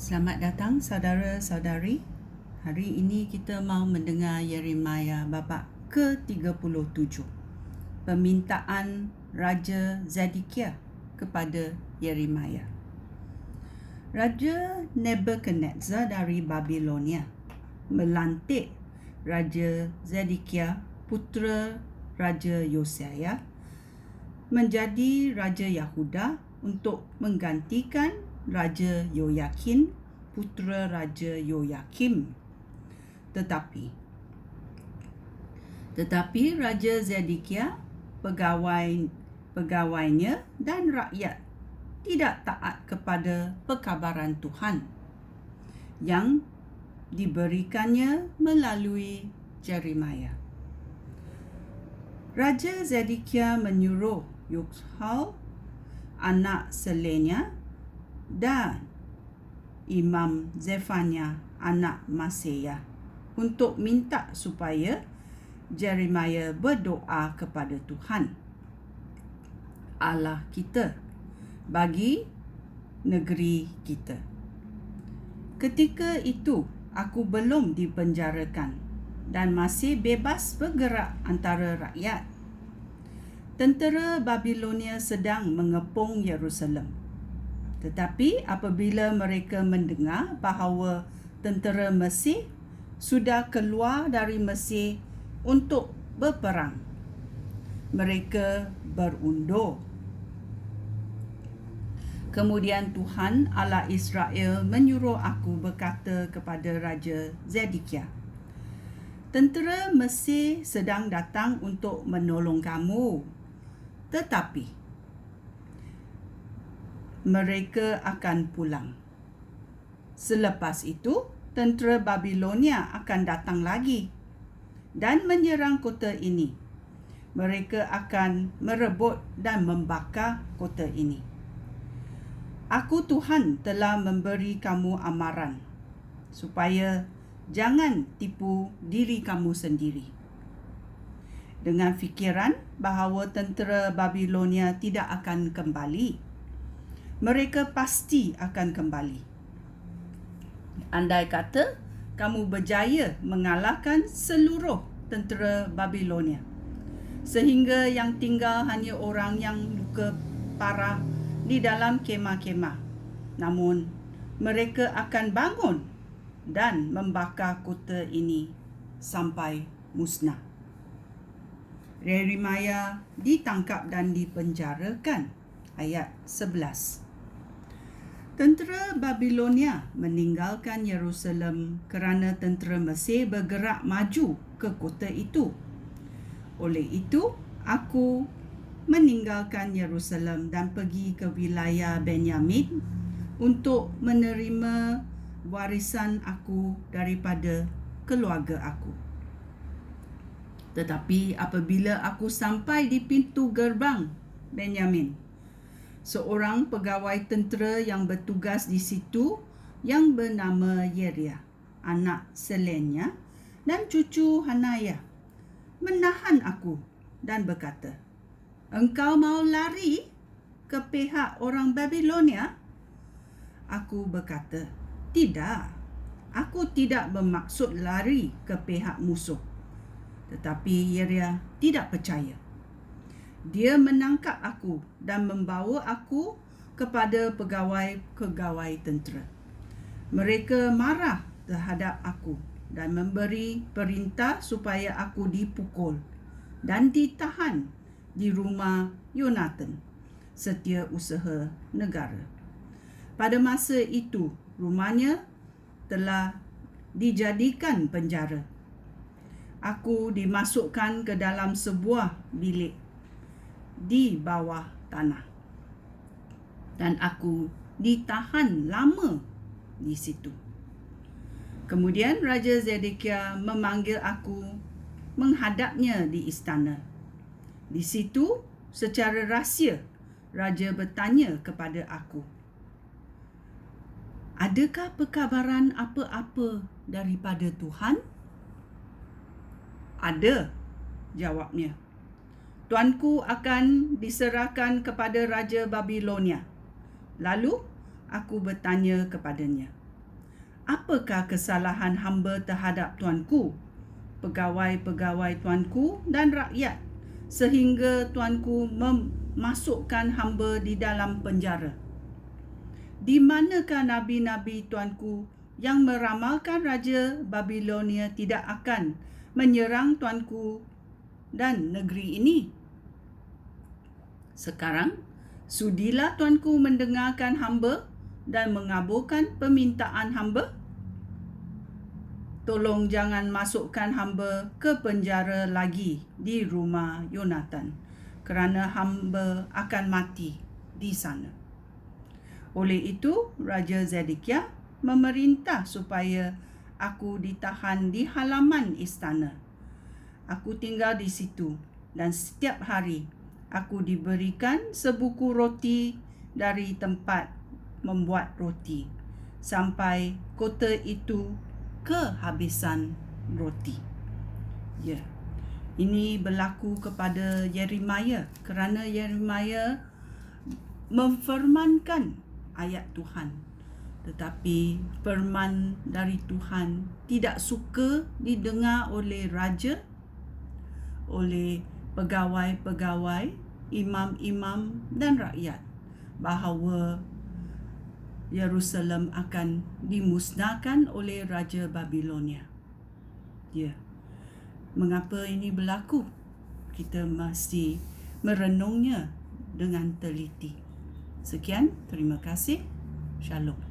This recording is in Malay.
Selamat datang saudara-saudari. Hari ini kita mau mendengar Yeremia bab ke-37. Permintaan Raja Zedekiah kepada Yeremia. Raja Nebukadnezar dari Babilonia melantik Raja Zedekiah putera Raja Yosiah menjadi Raja Yahuda untuk menggantikan Raja Yoyakin, putera Raja Yoyakim. Tetapi Raja Zedekiah, pegawainya dan rakyat tidak taat kepada perkabaran Tuhan yang diberikannya melalui Yeremia. Raja Zedekiah menyuruh Yoshal, anak Selenya, dan Imam Zefania, anak Maseya, untuk minta supaya Yeremia berdoa kepada Tuhan Allah kita bagi negeri kita. Ketika itu aku belum dipenjarakan dan masih bebas bergerak antara rakyat. Tentera Babilonia sedang mengepung Yerusalem. Tetapi apabila mereka mendengar bahawa tentera Mesir sudah keluar dari Mesir untuk berperang, mereka berundur. Kemudian Tuhan Allah Israel menyuruh aku berkata kepada Raja Zedekiah, tentera Mesir sedang datang untuk menolong kamu, tetapi mereka akan pulang. Selepas itu, tentera Babilonia akan datang lagi dan menyerang kota ini. Mereka akan merebut dan membakar kota ini. Aku Tuhan telah memberi kamu amaran, supaya jangan tipu diri kamu sendiri dengan fikiran bahawa tentera Babilonia tidak akan kembali. Mereka pasti akan kembali. Andai kata kamu berjaya mengalahkan seluruh tentera Babilonia, sehingga yang tinggal hanya orang yang luka parah di dalam kemah-kemah. Namun, mereka akan bangun dan membakar kota ini sampai musnah. Yeremia ditangkap dan dipenjarakan. Ayat 11. Tentera Babilonia meninggalkan Yerusalem kerana tentera Mesir bergerak maju ke kota itu. Oleh itu, aku meninggalkan Yerusalem dan pergi ke wilayah Benyamin untuk menerima warisan aku daripada keluarga aku. Tetapi apabila aku sampai di pintu gerbang Benyamin, seorang pegawai tentera yang bertugas di situ yang bernama Yeria, anak Selenya dan cucu Hanaya, menahan aku dan berkata, "Engkau mau lari ke pihak orang Babilonia?" Aku berkata, "Tidak, aku tidak bermaksud lari ke pihak musuh." Tetapi Yeria tidak percaya. Dia menangkap aku dan membawa aku kepada pegawai-pegawai tentera. Mereka marah terhadap aku dan memberi perintah supaya aku dipukul dan ditahan di rumah Yonatan, setiausaha negara. Pada masa itu, rumahnya telah dijadikan penjara. Aku dimasukkan ke dalam sebuah bilik di bawah tanah, dan aku ditahan lama di situ. Kemudian Raja Zedekiah memanggil aku menghadapnya di istana. Di situ, secara rahsia, Raja bertanya kepada aku, "Adakah perkabaran apa-apa daripada Tuhan?" "Ada," jawabnya. "Tuanku akan diserahkan kepada Raja Babilonia." Lalu aku bertanya kepadanya, apakah kesalahan hamba terhadap tuanku, pegawai-pegawai tuanku dan rakyat, sehingga tuanku memasukkan hamba di dalam penjara? Di manakah nabi-nabi tuanku yang meramalkan Raja Babilonia tidak akan menyerang tuanku dan negeri ini? Sekarang, sudilah tuanku mendengarkan hamba dan mengabulkan permintaan hamba. Tolong jangan masukkan hamba ke penjara lagi di rumah Yonatan, kerana hamba akan mati di sana. Oleh itu, Raja Zedekiah memerintah supaya aku ditahan di halaman istana. Aku tinggal di situ dan setiap hari aku diberikan sebuku roti dari tempat membuat roti sampai kota itu kehabisan roti. Ya. Ini berlaku kepada Yeremia kerana Yeremia memfirmankan ayat Tuhan, tetapi firman dari Tuhan tidak suka didengar oleh raja, oleh pegawai-pegawai, imam-imam dan rakyat, bahawa Yerusalem akan dimusnahkan oleh Raja Babilonia. Ya. Mengapa ini berlaku? Kita mesti merenungnya dengan teliti. Sekian, terima kasih. Shalom.